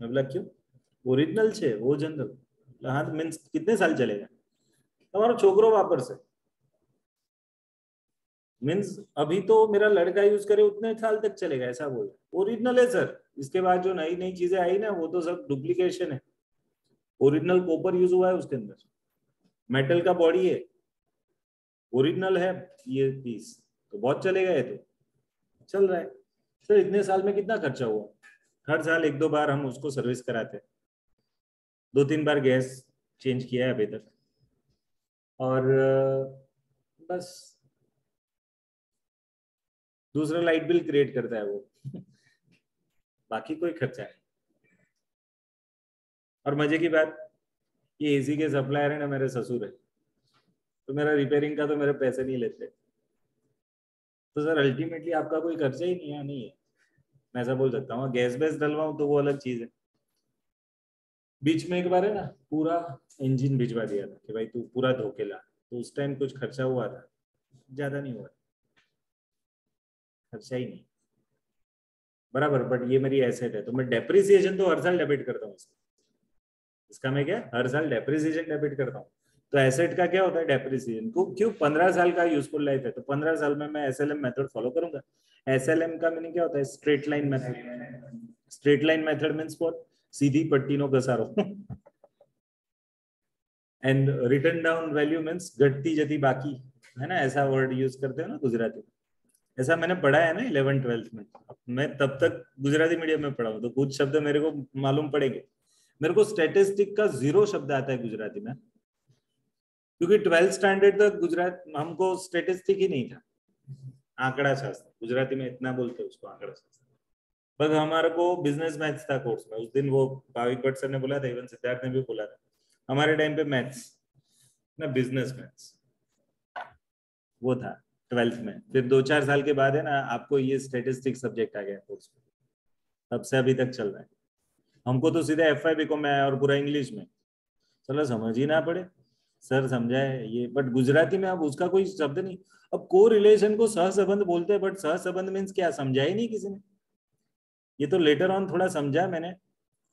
मैं बोला क्यों, ओरिजिनल छे वो जनरल। हाँ तो मीन्स कितने साल चलेगा, तुम्हारा छोकरो वापर से, मीन्स अभी तो मेरा लड़का यूज करे उतने साल तक चलेगा, ऐसा बोल। ओरिजिनल है सर, इसके बाद जो नई नई चीजें आई ना वो तो सब डुप्लीकेशन है। ओरिजिनल कॉपर यूज हुआ है उसके अंदर, मेटल का बॉडी है, ओरिजिनल है ये पीस, तो बहुत चलेगा, ये तो चल रहा है। सर इतने साल में कितना खर्चा हुआ, हर साल 1-2 बार हम उसको सर्विस कराते हैं, 2-3 बार गैस चेंज किया है अभी तक, और बस दूसरा लाइट बिल क्रिएट करता है वो। बाकी कोई खर्चा नहीं। और मजे की बात, ये एसी के सप्लायर है ना, मेरे ससुर है, तो मेरा रिपेयरिंग का तो मेरे पैसे नहीं लेते। तो सर अल्टीमेटली आपका कोई खर्चा ही नहीं है, नहीं है, मैं ऐसा बोल सकता हूँ। गैस वैस डलवाऊं तो वो अलग चीज है। बीच में एक बार है ना पूरा इंजन भिजवा दिया था कि भाई तू पूरा धोके ला, तो उस टाइम कुछ खर्चा हुआ था, ज्यादा नहीं हुआ, खर्चा ही नहीं बराबर। बट ये मेरी एसेट है, तो मैं डेप्रिसिएशन तो हर साल डेबिट करता हूँ इसका मैं क्या हर साल डेप्रिसिएशन डेबिट करता हूँ। तो एसेट का क्या होता है डेप्रिसिएशन को, क्यों 15 साल का यूजफुल लाइफ है, तो 15 साल में मैं एसएलएम मेथड फॉलो करूंगा। एसएलएम का मीनिंग क्या होता है, straight line method. Straight line method means for सीधी पट्टी नो घसारो and written down value means घटती जती बाकी, है ना, ऐसा वर्ड यूज करते हो ना गुजराती। ऐसा मैंने पढ़ा है ना 11th-12th में। मैं तब तक गुजराती मीडियम में पढ़ा हूँ, तो कुछ शब्द मेरे को मालूम पड़ेंगे। मेरे को स्टैटिस्टिक का 0 शब्द आता है गुजराती में, क्योंकि 12th स्टैंडर्ड तक गुजरात हमको स्टैटिस्टिक ही नहीं था, आंकड़ा शास्त्र गुजराती में इतना बोलते हैं उसको, आंकड़ा शास्त्र। बस हमारे को बिजनेस मैथ्स था कोर्स में उस दिन, वो भाविक भट्ट सर ने बोला था, इवन सिद्धार्थ ने भी बोला था, हमारे टाइम पे मैथ्स ना, बिजनेस मैथ्स वो था 12th में। फिर 2-4 साल के बाद है ना आपको ये स्टैटिस्टिक सब्जेक्ट आ गया कोर्स में, तब से अभी तक चल रहा है। हमको तो सीधे FY BCom में आया और पूरा इंग्लिश में, चलो समझ ही ना पड़े, सर समझाए ये, बट गुजराती में अब उसका कोई शब्द नहीं। अब को रिलेशन को सहसंबंध बोलते हैं, बट सहसंबंध मीन्स क्या, समझा ही नहीं किसी ने। ये तो लेटर ऑन थोड़ा समझा मैंने,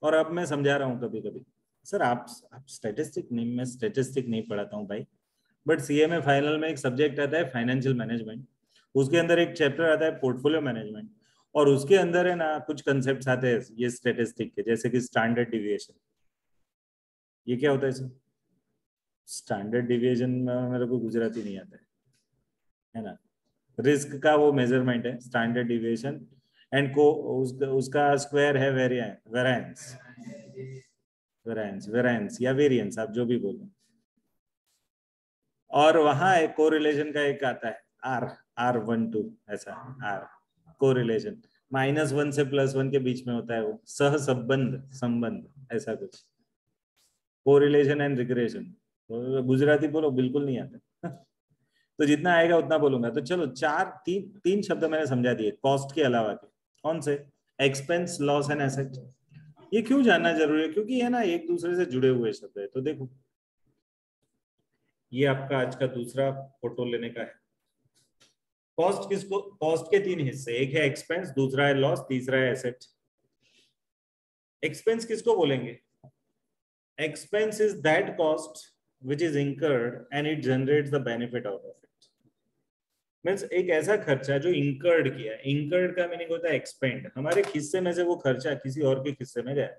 और अब मैं समझा रहा हूँ कभी कभी। सर आप स्टैटिस्टिक नहीं, मैं स्टैटिस्टिक नहीं पढ़ाता हूँ भाई, बट सीए में फाइनल में एक सब्जेक्ट आता है फाइनेंशियल मैनेजमेंट, उसके अंदर एक चैप्टर आता है पोर्टफोलियो मैनेजमेंट, और उसके अंदर है ना कुछ कंसेप्ट आते हैं ये स्टैटिस्टिक के, जैसे कि स्टैंडर्ड डिविएशन। ये क्या होता है सर? स्टैंडर्ड डिविएशन में मेरे को गुजराती नहीं आता है ना। रिस्क का वो मेजरमेंट है स्टैंडर्ड डिविएशन, एंड को उसका स्क्वायर है वेरिएंस वेरिएंस या वेरिएंस, आप जो भी बोलो। और वहां एक कोरिलेशन का एक आता है R12 ऐसा, R कोरिलेशन -1 से +1 के बीच में होता है वो, संबंध ऐसा कुछ, कोरिलेशन एंड रिग्रेशन। तो गुजराती बोलो बिल्कुल नहीं आता तो जितना आएगा उतना बोलूंगा। तो चलो तीन शब्द मैंने समझा दिए कॉस्ट के अलावा के। कौन से? Expense, loss and asset. ये क्यों जानना जरूरी है? क्योंकि है ना एक दूसरे से जुड़े हुए शब्द है। तो देखो ये आपका आज का दूसरा फोटो लेने का है। कॉस्ट किसको, कॉस्ट के 3 हिस्से, एक है एक्सपेंस, दूसरा है लॉस, तीसरा है एसेट। एक्सपेंस किसको बोलेंगे? Expense is that cost which is incurred and it generates the benefit out of it. Means एक ऐसा खर्चा जो इंकर्ड किया। इंकर्ड का मीनिंग होता है एक्सपेंड, हमारे खिस्से में से वो खर्चा किसी और के खिस्से में गया,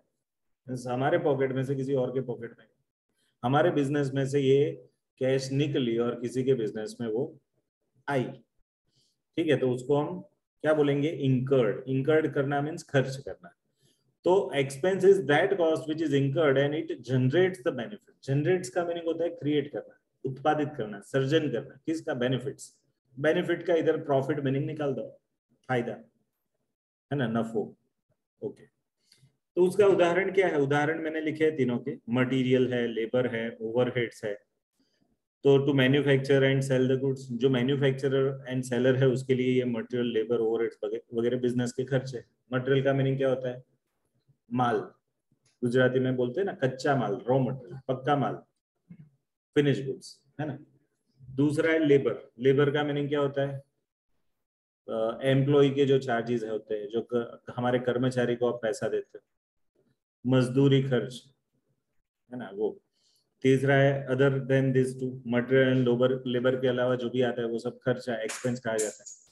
हमारे पॉकेट में से किसी और के पॉकेट में, हमारे बिजनेस में से ये कैश निकली और किसी के बिजनेस में वो आई, ठीक है, तो उसको हम क्या बोलेंगे? इंकर्ड। इंकर्ड करना मीन्स खर्च करना। तो expense is that cost which is incurred and it generates the benefit. Generates का मीनिंग होता है क्रिएट करना, उत्पादित करना, सर्जन करना। किसका? बेनिफिट्स। बेनिफिट का इधर प्रॉफिट मीनिंग निकाल दो, फायदा है ना, नफो। ओके, तो उसका उदाहरण क्या है? उदाहरण मैंने लिखे हैं तीनों के, मटेरियल है, लेबर है, ओवरहेड्स है। तो to manufacture and sell the goods, जो मैन्युफैक्चरर एंड सेलर है उसके लिए ये मटेरियल, लेबर, ओवरहेड्स वगैरह बिजनेस के खर्चे। मटेरियल का मीनिंग क्या होता है? माल, गुजराती में बोलते हैं ना कच्चा माल, रॉ मटेरियल, पक्का माल, फिनिश गुड्स, है ना। दूसरा है लेबर। लेबर का मीनिंग क्या होता है? एम्प्लॉय के जो चार्जेस होते हैं, जो हमारे कर्मचारी को आप पैसा देते हो, मजदूरी खर्च, है ना वो। तीसरा है other than this two, material and labour के अलावा जो भी आता है वो सब खर्चा, एक्सपेंस कहा जाता है।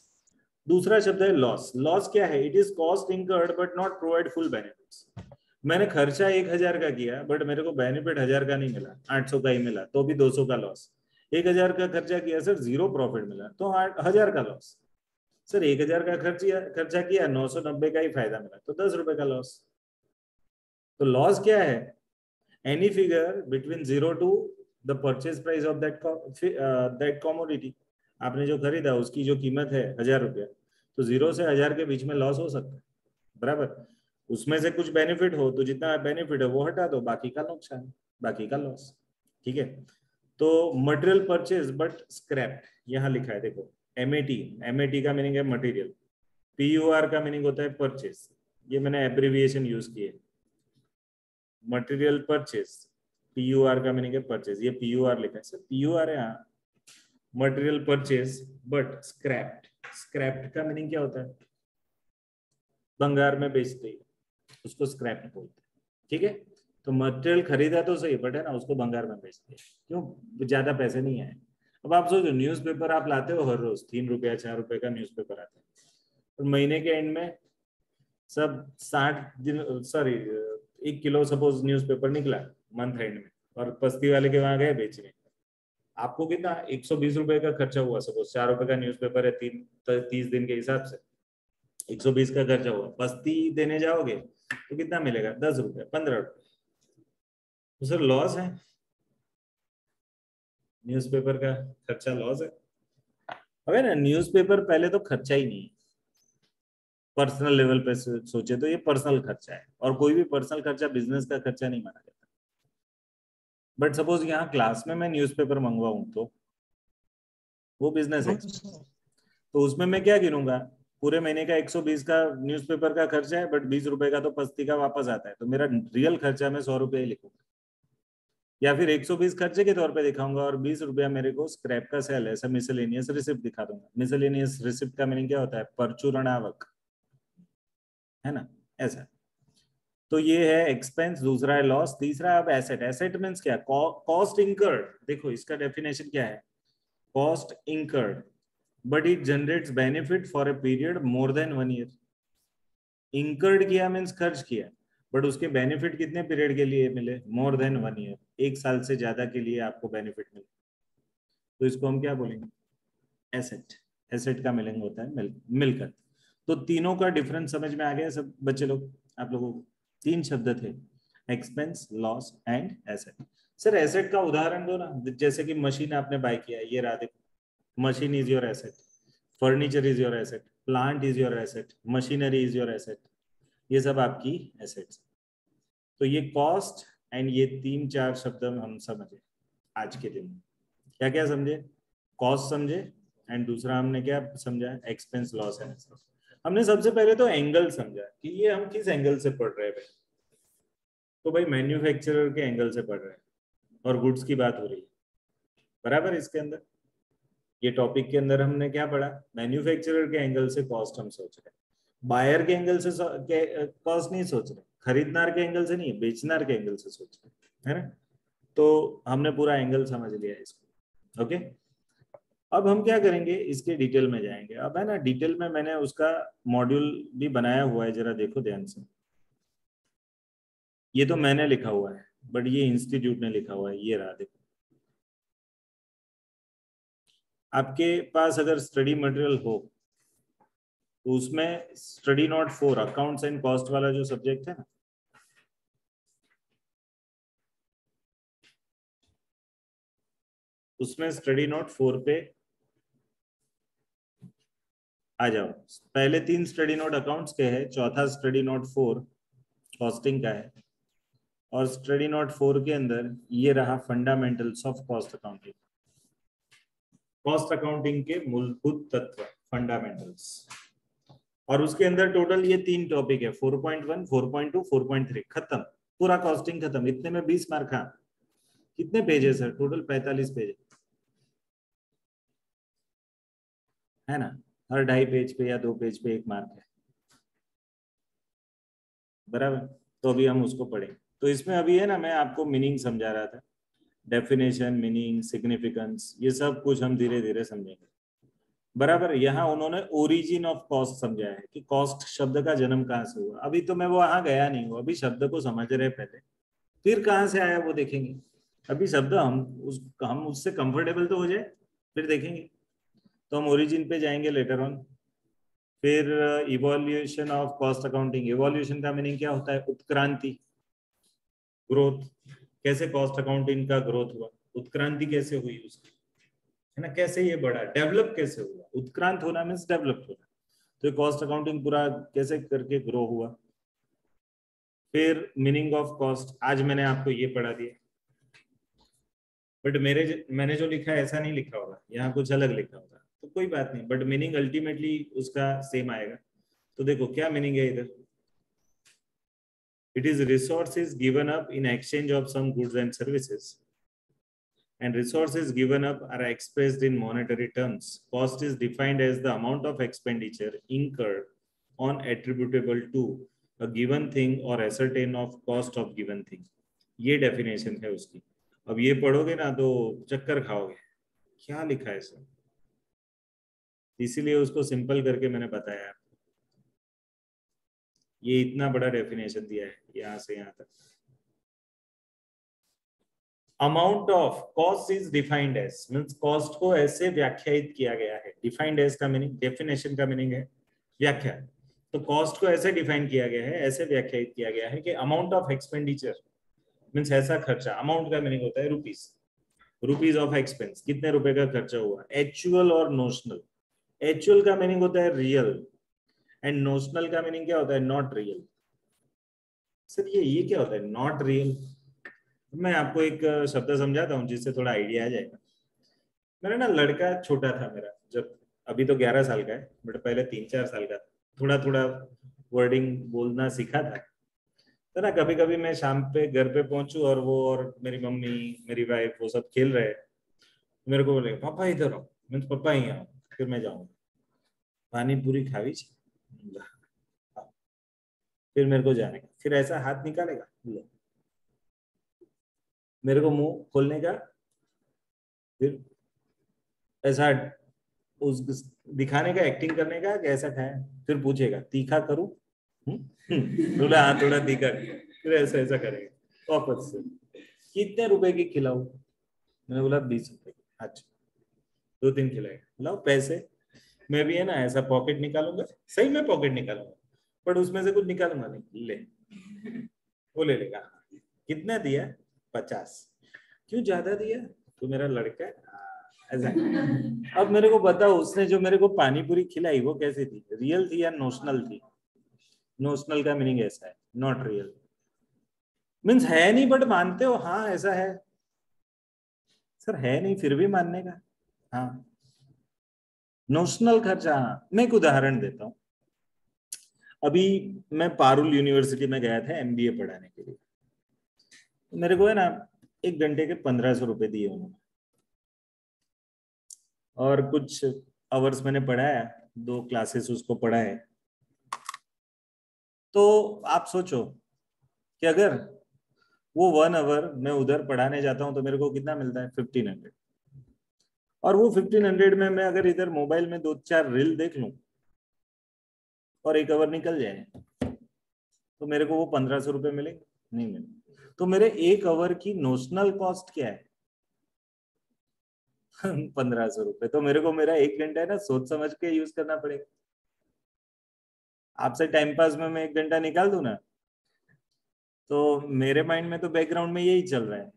दूसरा शब्द है लॉस। लॉस क्या है? It is cost incurred but not provide full benefits. मैंने खर्चा 1000 का किया बट मेरे को बेनिफिट 1000 का नहीं मिला, 800 का ही मिला, तो भी 200 का लॉस। 1000 का खर्चा किया सर, 0 प्रॉफिट मिला, तो 1000 का लॉस। सर 1000 का खर्चा किया, 990 का ही फायदा मिला, तो 10 रुपए का लॉस। तो लॉस क्या है? Any figure between 0 to the purchase price of that commodity. आपने जो खरीदा उसकी जो कीमत है 1000 रुपया, तो 0 से 1000 के बीच में लॉस हो सकता है, बराबर। उसमें से कुछ बेनिफिट हो तो जितना बेनिफिट है वो हटा दो, बाकी का नुकसान, बाकी का लॉस। ठीक है, तो मटेरियल परचेज बट स्क्रैप्ड यहाँ लिखा है, देखो एमएटी, एमएटी का मीनिंग है मटेरियल, पीयूआर का मीनिंग होता है परचेज, ये मैंने एब्रिविएशन यूज किए, मटेरियल परचेज, पीयूआर का मीनिंग है परचेज, ये पीयूआर लिखा है सर, पीयूआर है यहाँ, material purchase but scraped, scraped का मीनिंग क्या होता है, भंगार में बेचते ही, उसको स्क्रैप्ड बोलते हैं। ठीक है, तो मटेरियल खरीदा तो सही बट है ना, उसको भंगार में बेचते हैं, क्यों, ज्यादा पैसे नहीं आए। अब आप सोचो न्यूज़पेपर आप लाते हो हर रोज, 3 रुपया 4 रुपए का न्यूज़पेपर आता है, और महीने के एंड में सब 60 दिन, सॉरी 1 किलो सपोज न्यूज़पेपर निकला मंथ एंड में, और बस्ती वाले के वहां गए बेचने, आपको कितना 120 रुपए का खर्चा हुआ, सपोज 4 रुपए का न्यूज़पेपर है, 30 दिन के हिसाब से 120 का खर्चा हुआ, बस्ती देने जाओगे तो कितना मिलेगा, 10 रुपए 15 रुपए, तो सर लॉस है, न्यूज़पेपर का खर्चा लॉस है। अब है ना, न्यूज़पेपर पहले तो खर्चा ही नहीं है, पर्सनल लेवल पे सोचे तो ये पर्सनल खर्चा है, और कोई भी पर्सनल खर्चा बिजनेस का खर्चा नहीं माना जाता। बट सपोज यहाँ क्लास में मैं न्यूज़पेपर मंगवाऊं तो वो बिजनेस है, तो उसमें मैं क्या गिनूंगा, पूरे महीने का 120 का न्यूज़पेपर का खर्चा है, बट 20 रुपए का तो पस्ती का वापस आता है, तो मेरा रियल खर्चा मैं 100 रुपये ही लिखूंगा, या फिर 120 खर्चे के तौर पे दिखाऊंगा और 20 रुपया मेरे को स्क्रैप का सेल है, ऐसा मिसलेनियस रिसिप्ट दिखा दूंगा। मिसलेनियस रिसिप्ट का मीनिंग क्या होता है, परचूरण आवक, है ना, ऐसा। तो ये है एक्सपेंस, दूसरा है लॉस, तीसरा अब एसेट। एसेट मींस क्या, कॉस्ट इंकर्ड, देखो इसका डेफिनेशन क्या है, cost incurred but it generates benefit for a period more than 1 year. Incurred किया मींस खर्च किया, बट उसके बेनिफिट कितने पीरियड के लिए मिले, मोर देन 1 ईयर, 1 साल से ज्यादा के लिए आपको बेनिफिट मिले, तो इसको हम क्या बोलेंगे, एसेट। एसेट का मीनिंग होता है मिलकर। तो तीनों का डिफरेंस समझ में आ गया सब बच्चे लोग, आप लोगों को 3 शब्द थे, expense, loss and asset. Sir asset का उदाहरण दो ना, जैसे कि मशीन आपने बाय किया, ये रहा देखो, machine is your asset, furniture is your asset, plant is your asset, machinery is your asset, ये सब आपकी एसेट्स। तो ये कॉस्ट एंड ये 3-4 शब्द हम समझे आज के दिन। क्या क्या समझे, कॉस्ट समझे, एंड दूसरा हमने क्या समझा, एक्सपेंस, लॉस एंड एसेट। हमने सबसे पहले तो एंगल समझा कि ये हम किस एंगल से पढ़ रहे हैं भाई, तो भाई मैन्युफैक्चरर के एंगल से पढ़ रहे हैं, और गुड्स की बात हो रही है बराबर। इसके अंदर ये टॉपिक के अंदर हमने क्या पढ़ा, मैन्युफैक्चरर के एंगल से कॉस्ट हम सोच रहे हैं, बायर के एंगल से कॉस्ट नहीं सोच रहे, खरीदनार के एंगल से नहीं, बेचनार के एंगल से सोच रहे, है ना। तो हमने पूरा एंगल समझ लिया इसको, ओके। अब हम क्या करेंगे, इसके डिटेल में जाएंगे। अब है ना, डिटेल में मैंने उसका मॉड्यूल भी बनाया हुआ है, जरा देखो ध्यान से। ये तो मैंने लिखा हुआ है, बट ये इंस्टीट्यूट ने लिखा हुआ है, ये रहा देखो। आपके पास अगर स्टडी मटेरियल हो तो उसमें study note 4 accounts and cost वाला जो सब्जेक्ट है ना, उसमें स्टडी नोट 4 पे आ जाओ। पहले 3 स्टडी नोट अकाउंट्स के हैं, चौथा स्टडी नोट 4 कॉस्टिंग का है, और स्टडी नोट 4 के अंदर ये रहा fundamentals of cost accounting, cost accounting के मूलभूत तत्व, फंडामेंटल्स। और उसके अंदर टोटल ये 3 टॉपिक है, 4.1, 4.2, 4.3, खत्म, पूरा कॉस्टिंग खत्म। इतने में 20 मार्क। हाँ, कितने पेज है सर, टोटल 45 पेज है ना, हर 2.5 पेज पे या 2 पेज पे 1 मार्क है, बराबर। तो अभी हम उसको पढ़ें। तो इसमें अभी है ना, मैं आपको मीनिंग समझा रहा था, डेफिनेशन, मीनिंग, सिग्निफिकेंस, ये सब कुछ हम धीरे धीरे समझेंगे, बराबर। यहाँ उन्होंने ओरिजिन ऑफ कॉस्ट समझाया है कि कॉस्ट शब्द का जन्म कहाँ से हुआ। अभी तो मैं वो वहां गया नहीं हूँ, अभी शब्द को समझ रहे पहले, फिर कहाँ से आया वो देखेंगे। अभी शब्द हम उससे कंफर्टेबल तो हो जाए, फिर देखेंगे। तो हम ओरिजिन पे जाएंगे लेटर ऑन। फिर evolution of cost accounting. Evolution का मीनिंग क्या होता है, उत्क्रांति, ग्रोथ। कैसे कॉस्ट अकाउंटिंग का ग्रोथ हुआ, उत्क्रांति कैसे हुई उसकी, है ना, कैसे ये बढ़ा, डेवलप कैसे हुआ। उत्क्रांत होना मीन्स डेवलप होना। तो कॉस्ट अकाउंटिंग पूरा कैसे करके ग्रो हुआ। फिर मीनिंग ऑफ कॉस्ट, आज मैंने आपको ये पढ़ा दिया, बट मैंने जो लिखा है ऐसा नहीं लिखा होगा, यहाँ कुछ अलग लिखा होगा, तो कोई बात नहीं, बट मीनिंग अल्टीमेटली उसका सेम आएगा। तो देखो क्या मीनिंग है इधर, it is resources given up in exchange of some goods and services, and resources given up are expressed in monetary terms. Cost is defined as the amount of expenditure incurred on attributable to a given thing or ascertain of cost of given thing. ये definition है उसकी। अब ये पढ़ोगे ना तो चक्कर खाओगे, क्या लिखा है सर, इसीलिए उसको सिंपल करके मैंने बताया। ये इतना बड़ा डेफिनेशन दिया है यहाँ से यहाँ तक। Amount of cost is defined as, means cost को ऐसे व्याख्यायित किया गया है। डिफाइंड एज का मीनिंग, डेफिनेशन का मीनिंग है व्याख्या, तो कॉस्ट को ऐसे डिफाइन किया गया है, ऐसे व्याख्यायित किया गया है कि अमाउंट ऑफ एक्सपेंडिचर मींस ऐसा खर्चा, अमाउंट का मीनिंग होता है रुपीस, रुपीज ऑफ एक्सपेंस, कितने रुपए का खर्चा हुआ, एक्चुअल और नोशनल। एक्चुअल का मीनिंग होता है रियल एंड नोशनल का मीनिंग क्या होता है, नॉट रियल। सर ये क्या होता है नॉट रियल? मैं आपको एक शब्द समझाता हूँ जिससे थोड़ा आइडिया आ जाएगा। मेरा ना लड़का छोटा था मेरा, जब अभी तो 11 साल का है, बट पहले 3-4 साल का, थोड़ा थोड़ा वर्डिंग बोलना सीखा था। तो ना कभी कभी मैं शाम पे घर पे पहुंचू और वो और मेरी मम्मी मेरी वाइफ वो सब खेल रहे हैं, मेरे को बोले पापा इधर आओ, मीन्स पापा ही आओ, फिर मैं जाऊंगा पानी पूरी खावी, फिर मेरे को जाने का, फिर ऐसा हाथ निकालेगा, मेरे को मुंह खोलने का, फिर ऐसा उस दिखाने का, एक्टिंग करने का कैसा खाया, फिर पूछेगा तीखा करूं, बोला हाँ थोड़ा तीखा, फिर ऐसा ऐसा करेगा वापस से, कितने रुपए की खिलाऊं, मैंने बोला 20 रुपए की, अच्छा 2-3 खिलाएगा, लाओ पैसे, मैं भी है ना ऐसा पॉकेट निकालूंगा, सही में पॉकेट निकालूंगा, पर उसमें से कुछ निकालूंगा नहीं, ले वो ले लेगा, कितना दिया 50, क्यों ज्यादा दिया, तो मेरा लड़का है ऐसा। अब मेरे को बताओ उसने जो मेरे को पानी पूरी खिलाई वो कैसी थी, रियल थी या नोशनल थी? नोशनल का मीनिंग ऐसा है, नॉट रियल, मीन्स है नहीं बट मानते हो हाँ ऐसा है। सर है नहीं फिर भी मानने का, हाँ नोशनल खर्चा। मैं एक उदाहरण देता हूँ, अभी मैं पारुल यूनिवर्सिटी में गया था एमबीए पढ़ाने के लिए, मेरे को है ना 1 घंटे के 1500 रुपए दिए उन्होंने, और कुछ आवर्स मैंने पढ़ाया, 2 क्लासेस उसको पढ़ाए। तो आप सोचो कि अगर वो 1 आवर मैं उधर पढ़ाने जाता हूँ तो मेरे को कितना मिलता है, 1500, और वो 1500 में मैं अगर इधर मोबाइल में 2-4 रील देख लूं और 1 आवर निकल जाए तो मेरे को वो 1500 रुपए मिलेंगे, नहीं मिलेंगे। तो मेरे 1 आवर की नोशनल कॉस्ट क्या है 1500 रुपए। तो मेरे को मेरा 1 घंटा है ना सोच समझ के यूज करना पड़ेगा। आपसे टाइम पास में मैं 1 घंटा निकाल दूं ना, तो मेरे माइंड में तो बैकग्राउंड में यही चल रहा है,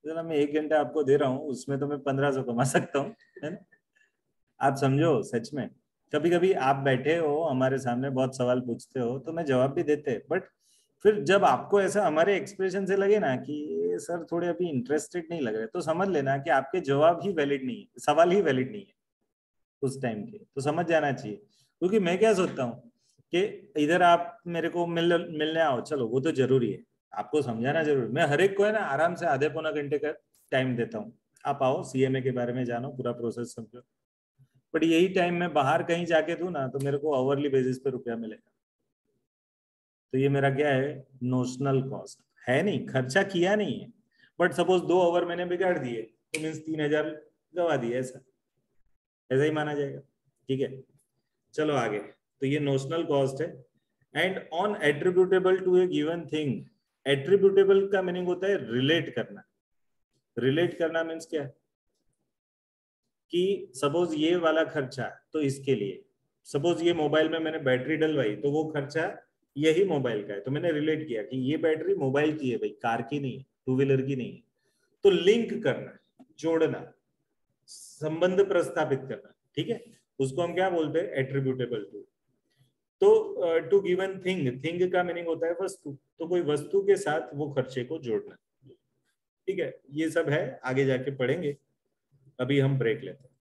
तो मैं 1 घंटा आपको दे रहा हूँ, उसमें तो मैं 1500 कमा सकता हूँ, है ना? आप समझो सच में, कभी कभी आप बैठे हो हमारे सामने बहुत सवाल पूछते हो तो मैं जवाब भी देते, बट फिर जब आपको ऐसा हमारे एक्सप्रेशन से लगे ना कि ये सर थोड़े अभी इंटरेस्टेड नहीं लग रहे, तो समझ लेना कि आपके जवाब ही वैलिड नहीं है, सवाल ही वैलिड नहीं है उस टाइम के, तो समझ जाना चाहिए। क्योंकि मैं क्या सोचता हूँ कि इधर आप मेरे को मिलने आओ, चलो वो तो जरूरी है, आपको समझाना जरूरी, मैं हर एक को है ना आराम से आधे पौना घंटे का टाइम देता हूँ, आप आओ सीएमए के बारे में जानो, पूरा प्रोसेस समझो, बट यही टाइम मैं बाहर कहीं जाके दूं ना तो मेरे को आवरली बेसिस पे रुपया मिलेगा। तो ये मेरा क्या है, नोशनल कॉस्ट है, नहीं खर्चा किया नहीं है, बट सपोज 2 आवर मैंने बिगाड़ दिए तो मीन्स 3000 गवा दिए, ऐसा ऐसा ही माना जाएगा, ठीक है। चलो आगे, तो ये नोशनल कॉस्ट है। And on attributable to a given thing, attributable का मीनिंग होता है रिलेट करना। रिलेट करना मीन्स क्या है कि सपोज ये वाला खर्चा तो इसके लिए, सपोज ये मोबाइल में मैंने बैटरी डलवाई तो वो खर्चा यही मोबाइल का है, तो मैंने रिलेट किया कि ये बैटरी मोबाइल की है भाई, कार की नहीं है, 2 व्हीलर की नहीं है। तो लिंक करना, जोड़ना, संबंध प्रस्थापित करना, ठीक है, उसको हम क्या बोलते हैं, एट्रीब्यूटेबल टू। तो टू गिवन थिंग, थिंग का मीनिंग होता है वस्तु, तो कोई वस्तु के साथ वो खर्चे को जोड़ना, ठीक है, ये सब है, आगे जाके पढ़ेंगे, अभी हम ब्रेक लेते हैं।